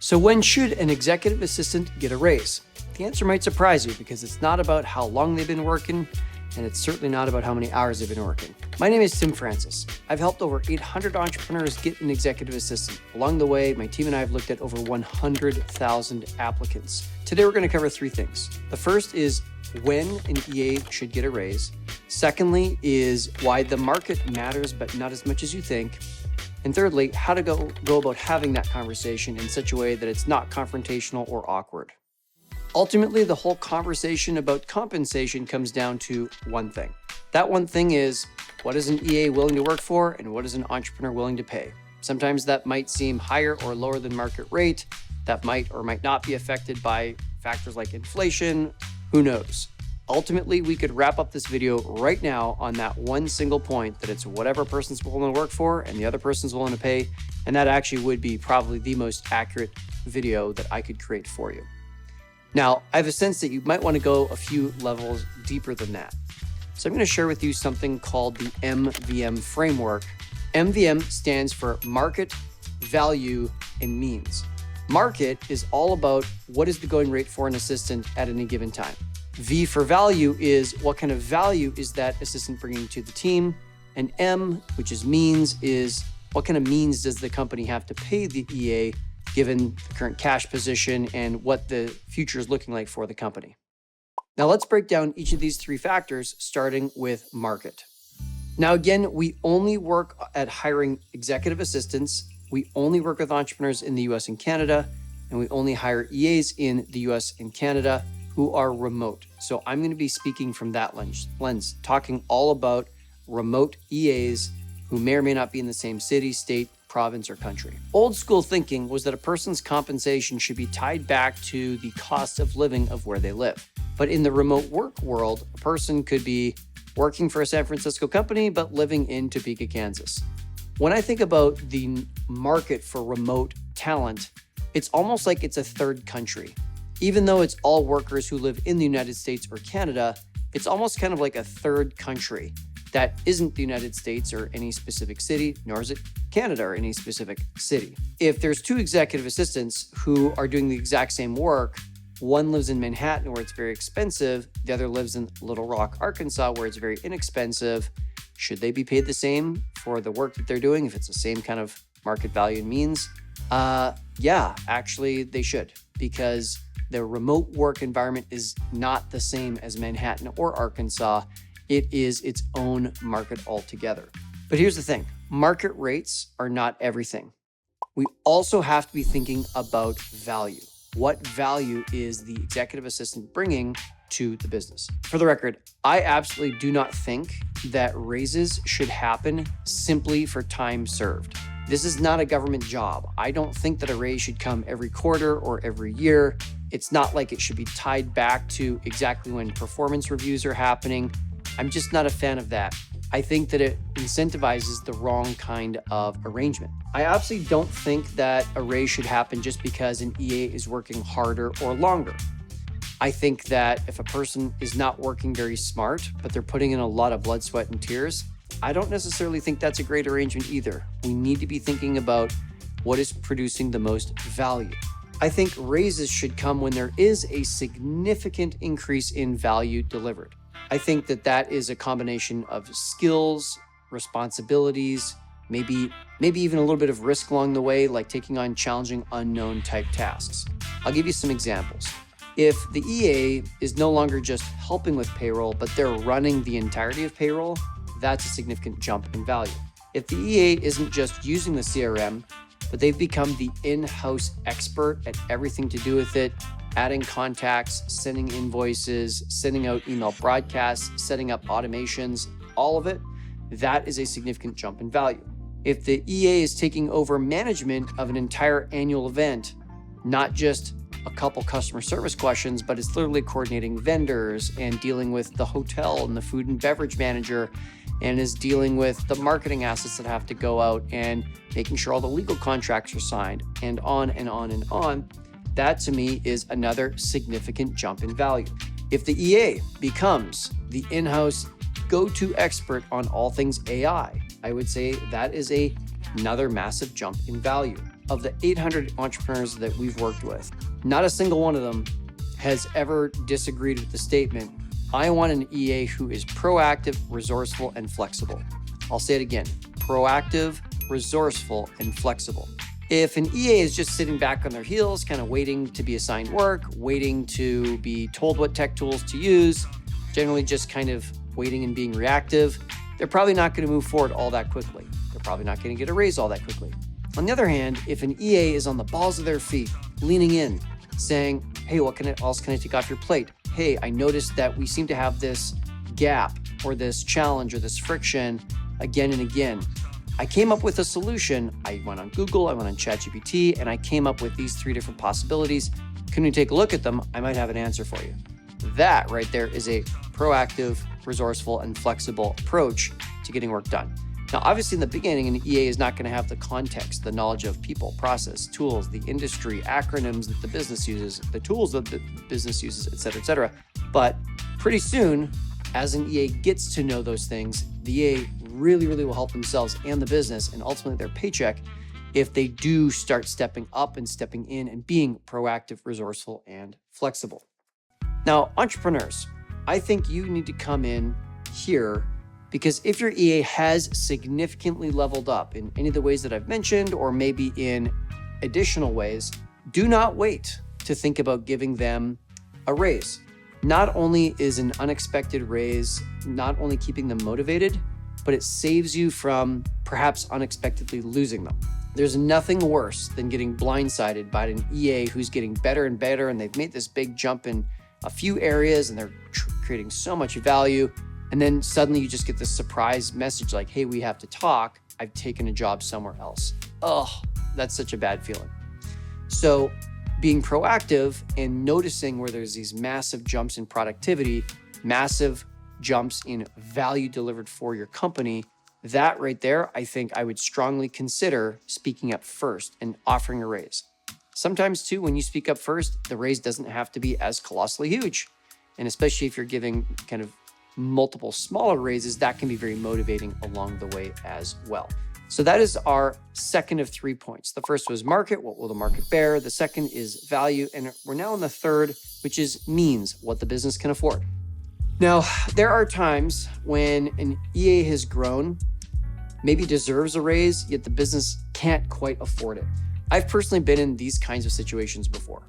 So when should an executive assistant get a raise? The answer might surprise you because it's not about how long they've been working, and it's certainly not about how many hours they've been working. My name is Tim Francis. I've helped over 800 entrepreneurs get an executive assistant. Along the way, my team and I have looked at over 100,000 applicants. Today, we're going to cover three things. The first is when an EA should get a raise. Secondly is why the market matters, but not as much as you think. And thirdly, how to go about having that conversation in such a way that it's not confrontational or awkward. Ultimately, the whole conversation about compensation comes down to one thing. That one thing is, what is an EA willing to work for and what is an entrepreneur willing to pay? Sometimes that might seem higher or lower than market rate. That might or might not be affected by factors like inflation. Who knows? Ultimately, we could wrap up this video right now on that one single point that it's whatever person's willing to work for and the other person's willing to pay. And that actually would be probably the most accurate video that I could create for you. Now, I have a sense that you might want to go a few levels deeper than that. So I'm going to share with you something called the MVM framework. MVM stands for market, value, and means. Market is all about what is the going rate for an assistant at any given time. V for value is what kind of value is that assistant bringing to the team. And M, which is means, is what kind of means does the company have to pay the EA given the current cash position and what the future is looking like for the company. Now let's break down each of these three factors, starting with market. Now again, we only work at hiring executive assistants. We only work with entrepreneurs in the US and Canada, and we only hire EAs in the US and Canada who are remote. So I'm going to be speaking from that lens, talking all about remote EAs who may or may not be in the same city, state, province, or country. Old school thinking was that a person's compensation should be tied back to the cost of living of where they live. But in the remote work world, a person could be working for a San Francisco company, but living in Topeka, Kansas. When I think about the market for remote talent, it's almost like it's a third country. Even though it's all workers who live in the United States or Canada, it's almost kind of like a third country that isn't the United States or any specific city, nor is it Canada or any specific city. If there's two executive assistants who are doing the exact same work, one lives in Manhattan where it's very expensive, the other lives in Little Rock, Arkansas where it's very inexpensive. Should they be paid the same for the work that they're doing if it's the same kind of market value and means? Yeah, actually they should, because the remote work environment is not the same as Manhattan or Arkansas. It is its own market altogether. But here's the thing, market rates are not everything. We also have to be thinking about value. What value is the executive assistant bringing to the business? For the record, I absolutely do not think that raises should happen simply for time served. This is not a government job. I don't think that a raise should come every quarter or every year. It's not like it should be tied back to exactly when performance reviews are happening. I'm just not a fan of that. I think that it incentivizes the wrong kind of arrangement. I absolutely don't think that a raise should happen just because an EA is working harder or longer. I think that if a person is not working very smart, but they're putting in a lot of blood, sweat, and tears, I don't necessarily think that's a great arrangement either. We need to be thinking about what is producing the most value. I think raises should come when there is a significant increase in value delivered. I think that that is a combination of skills, responsibilities, maybe even a little bit of risk along the way, like taking on challenging unknown type tasks. I'll give you some examples. If the EA is no longer just helping with payroll, but they're running the entirety of payroll, that's a significant jump in value. If the EA isn't just using the CRM, but they've become the in-house expert at everything to do with it, adding contacts, sending invoices, sending out email broadcasts, setting up automations, all of it, that is a significant jump in value. If the EA is taking over management of an entire annual event, not just a couple customer service questions, but it's literally coordinating vendors and dealing with the hotel and the food and beverage manager, and is dealing with the marketing assets that have to go out and making sure all the legal contracts are signed, and on and on and on. That to me is another significant jump in value. If the EA becomes the in-house go-to expert on all things AI, I would say that is another massive jump in value. of the 800 entrepreneurs that we've worked with, not a single one of them has ever disagreed with the statement, I want an EA who is proactive, resourceful, and flexible. I'll say it again, proactive, resourceful, and flexible. If an EA is just sitting back on their heels, kind of waiting to be assigned work, waiting to be told what tech tools to use, generally just kind of waiting and being reactive, they're probably not going to move forward all that quickly. They're probably not going to get a raise all that quickly. On the other hand, if an EA is on the balls of their feet, leaning in, saying, hey, what else can I take off your plate? Hey, I noticed that we seem to have this gap or this challenge or this friction again and again. I came up with a solution. I went on Google, I went on ChatGPT, and I came up with these 3 different possibilities. Can you take a look at them? I might have an answer for you. That right there is a proactive, resourceful, and flexible approach to getting work done. Now, obviously in the beginning, an EA is not going to have the context, the knowledge of people, process, tools, the industry, acronyms that the business uses, the tools that the business uses, et cetera, et cetera. But pretty soon, as an EA gets to know those things, the EA really will help themselves and the business and ultimately their paycheck if they do start stepping up and stepping in and being proactive, resourceful, and flexible. Now, entrepreneurs, I think you need to come in here because if your EA has significantly leveled up in any of the ways that I've mentioned, or maybe in additional ways, do not wait to think about giving them a raise. Not only is an unexpected raise not only keeping them motivated, but it saves you from perhaps unexpectedly losing them. There's nothing worse than getting blindsided by an EA who's getting better and better, and they've made this big jump in a few areas and they're creating so much value. And then suddenly you just get this surprise message like, hey, we have to talk. I've taken a job somewhere else. Oh, that's such a bad feeling. So being proactive and noticing where there's these massive jumps in productivity, massive jumps in value delivered for your company, that right there, I think I would strongly consider speaking up first and offering a raise. Sometimes too, when you speak up first, the raise doesn't have to be as colossally huge. And especially if you're giving kind of multiple smaller raises, that can be very motivating along the way as well. So that is our second of 3 points. The first was market, what will the market bear? The second is value. And we're now on the third, which is means, what the business can afford. Now, there are times when an EA has grown, maybe deserves a raise, yet the business can't quite afford it. I've personally been in these kinds of situations before.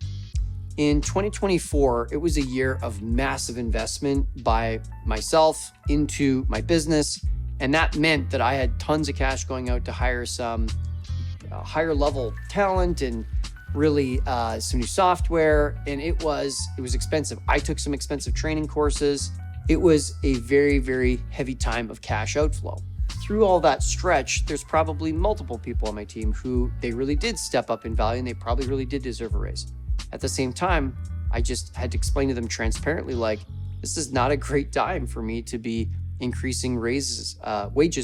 In 2024, it was a year of massive investment by myself into my business. And that meant that I had tons of cash going out to hire some higher level talent and really some new software. And it was expensive. I took some expensive training courses. It was a very heavy time of cash outflow. Through all that stretch, there's probably multiple people on my team who they really did step up in value and they probably really did deserve a raise. At the same time, I just had to explain to them transparently, like, this is not a great time for me to be increasing wages,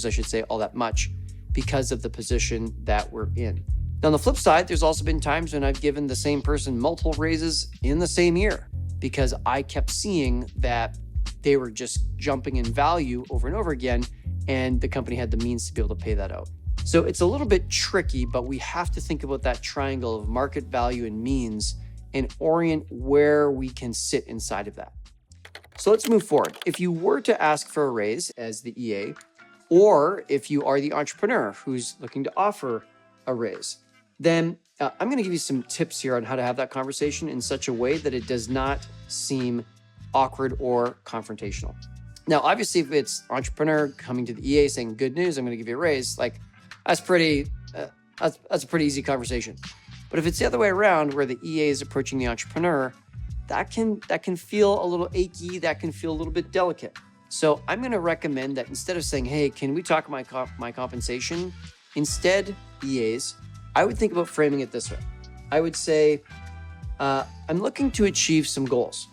I should say, all that much because of the position that we're in. Now, on the flip side, there's also been times when I've given the same person multiple raises in the same year because I kept seeing that they were just jumping in value over and over again, and the company had the means to be able to pay that out. So it's a little bit tricky, but we have to think about that triangle of market value and means and orient where we can sit inside of that. So let's move forward. If you were to ask for a raise as the EA, or if you are the entrepreneur who's looking to offer a raise, then I'm going to give you some tips here on how to have that conversation in such a way that it does not seem awkward or confrontational. Now, obviously, if it's entrepreneur coming to the EA saying, good news, I'm going to give you a raise, like that's a pretty easy conversation. But if it's the other way around, where the EA is approaching the entrepreneur, that can feel a little achy, that can feel a little bit delicate. So I'm going to recommend that instead of saying, hey, can we talk my compensation? Instead, EAs, I would think about framing it this way. I would say, I'm looking to achieve some goals,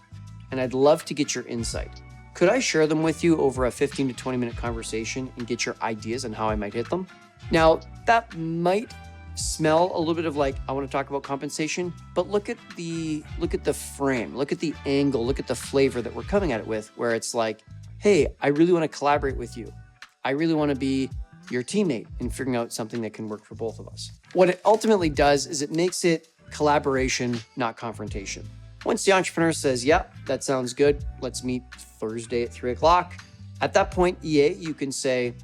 and I'd love to get your insight. Could I share them with you over a 15 to 20 minute conversation and get your ideas on how I might hit them? Now, that might smell a little bit of like, I want to talk about compensation, but look at the frame, look at the angle, look at the flavor that we're coming at it with, where it's like, hey, I really want to collaborate with you. I really want to be your teammate in figuring out something that can work for both of us. What it ultimately does is it makes it collaboration, not confrontation. Once the entrepreneur says, yep, that sounds good, let's meet Thursday at 3 o'clock. At that point, EA, you can say,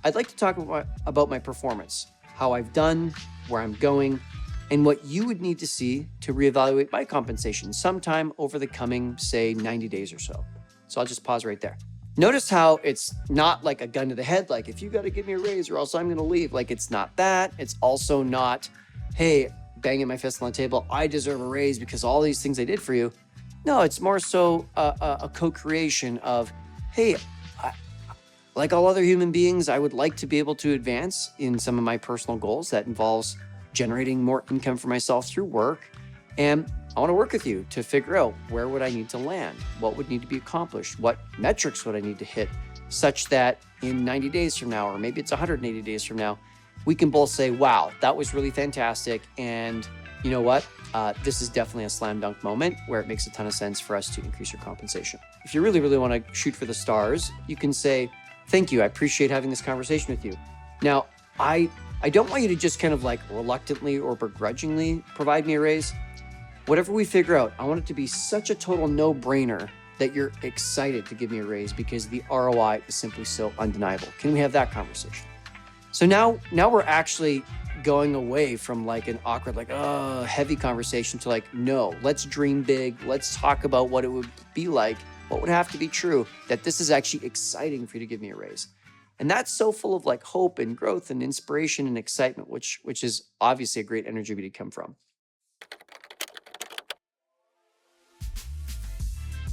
I'd like to talk about my performance, how I've done, where I'm going, and what you would need to see to reevaluate my compensation sometime over the coming, say, 90 days or so. So I'll just pause right there. Notice how it's not like a gun to the head, like if you got to give me a raise or else I'm going to leave. Like it's not that. It's also not, hey, banging my fist on the table, I deserve a raise because all these things I did for you. No, it's more so a co-creation of, hey, like all other human beings, I would like to be able to advance in some of my personal goals. That involves generating more income for myself through work. And I want to work with you to figure out where would I need to land? What would need to be accomplished? What metrics would I need to hit such that in 90 days from now, or maybe it's 180 days from now, we can both say, wow, that was really fantastic. And you know what? This is definitely a slam dunk moment where it makes a ton of sense for us to increase your compensation. If you really, really want to shoot for the stars, you can say, thank you. I appreciate having this conversation with you. Now, I don't want you to just kind of like reluctantly or begrudgingly provide me a raise. Whatever we figure out, I want it to be such a total no-brainer that you're excited to give me a raise because the ROI is simply so undeniable. Can we have that conversation? So now we're actually going away from like an awkward, like, heavy conversation to like, no, let's dream big. Let's talk about what it would be like, what would have to be true, that this is actually exciting for you to give me a raise. And that's so full of like hope and growth and inspiration and excitement, which is obviously a great energy to come from.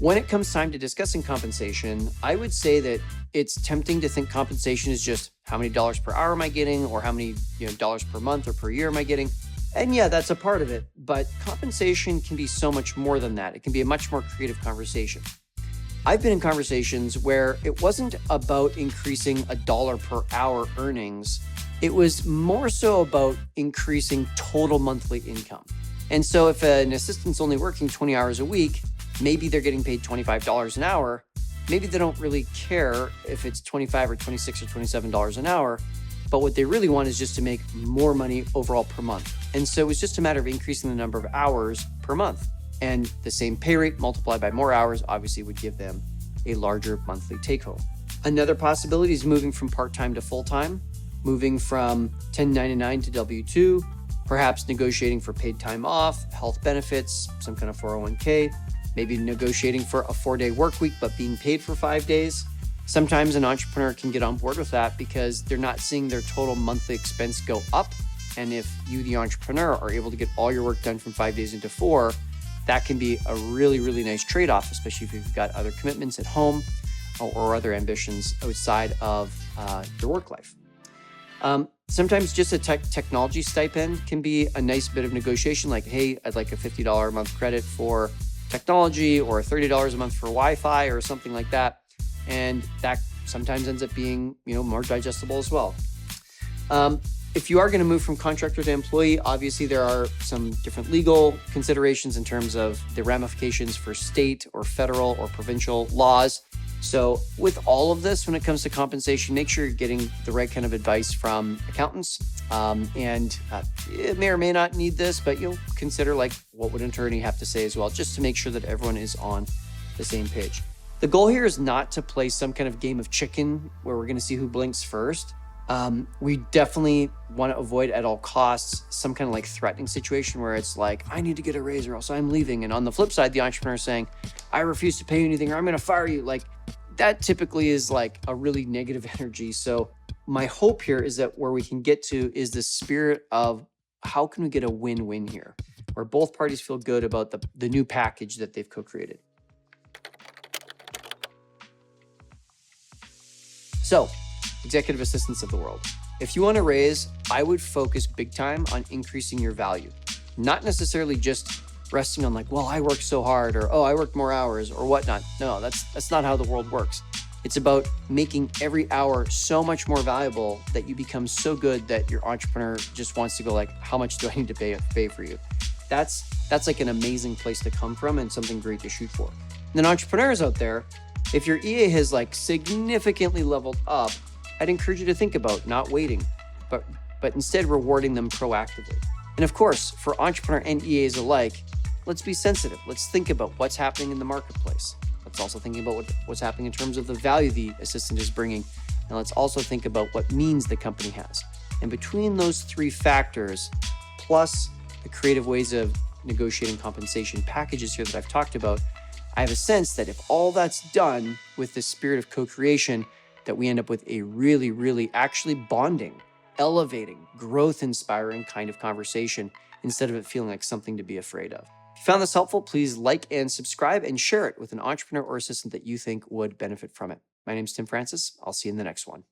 When it comes time to discussing compensation, I would say that it's tempting to think compensation is just how many dollars per hour am I getting, or how many dollars per month or per year am I getting? And yeah, that's a part of it, but compensation can be so much more than that. It can be a much more creative conversation. I've been in conversations where it wasn't about increasing $1 per hour earnings. It was more so about increasing total monthly income. And so if an assistant's only working 20 hours a week, maybe they're getting paid $25 an hour. Maybe they don't really care if it's $25 or $26 or $27 an hour, but what they really want is just to make more money overall per month. And so it's just a matter of increasing the number of hours per month. And the same pay rate multiplied by more hours obviously would give them a larger monthly take home. Another possibility is moving from part-time to full-time, moving from 1099 to W-2, perhaps negotiating for paid time off, health benefits, some kind of 401k, maybe negotiating for a 4-day work week, but being paid for 5 days. Sometimes an entrepreneur can get on board with that because they're not seeing their total monthly expense go up. And if you, the entrepreneur, are able to get all your work done from 5 days into 4, that can be a really, really nice trade-off, especially if you've got other commitments at home or other ambitions outside of your work life. Sometimes just a technology stipend can be a nice bit of negotiation, like, hey, I'd like a $50 a month credit for technology or $30 a month for Wi-Fi or something like that. And that sometimes ends up being, more digestible as well. If you are going to move from contractor to employee, obviously there are some different legal considerations in terms of the ramifications for state or federal or provincial laws. So with all of this, when it comes to compensation, make sure you're getting the right kind of advice from accountants. It may or may not need this, but you'll consider like what would an attorney have to say as well, just to make sure that everyone is on the same page. The goal here is not to play some kind of game of chicken where we're going to see who blinks first. We definitely want to avoid at all costs some kind of like threatening situation where it's like, I need to get a raise or else I'm leaving. And on the flip side, the entrepreneur is saying, I refuse to pay you anything or I'm going to fire you. Like that typically is like a really negative energy. So my hope here is that where we can get to is the spirit of how can we get a win-win here where both parties feel good about the new package that they've co-created. So, executive assistants of the world. If you want to raise, I would focus big time on increasing your value. Not necessarily just resting on like, well, I worked so hard or, oh, I worked more hours or whatnot. No, that's not how the world works. It's about making every hour so much more valuable that you become so good that your entrepreneur just wants to go like, how much do I need to pay for you? That's like an amazing place to come from and something great to shoot for. And then entrepreneurs out there, if your EA has like significantly leveled up, I'd encourage you to think about not waiting, but but instead rewarding them proactively. And of course, for entrepreneur and EAs alike, let's be sensitive. Let's think about what's happening in the marketplace. Let's also think about what's happening in terms of the value the assistant is bringing. And let's also think about what means the company has. And between those three factors, plus the creative ways of negotiating compensation packages here that I've talked about, I have a sense that if all that's done with this spirit of co-creation, that we end up with a really, really actually bonding, elevating, growth-inspiring kind of conversation instead of it feeling like something to be afraid of. If you found this helpful, please like and subscribe and share it with an entrepreneur or assistant that you think would benefit from it. My name is Tim Francis. I'll see you in the next one.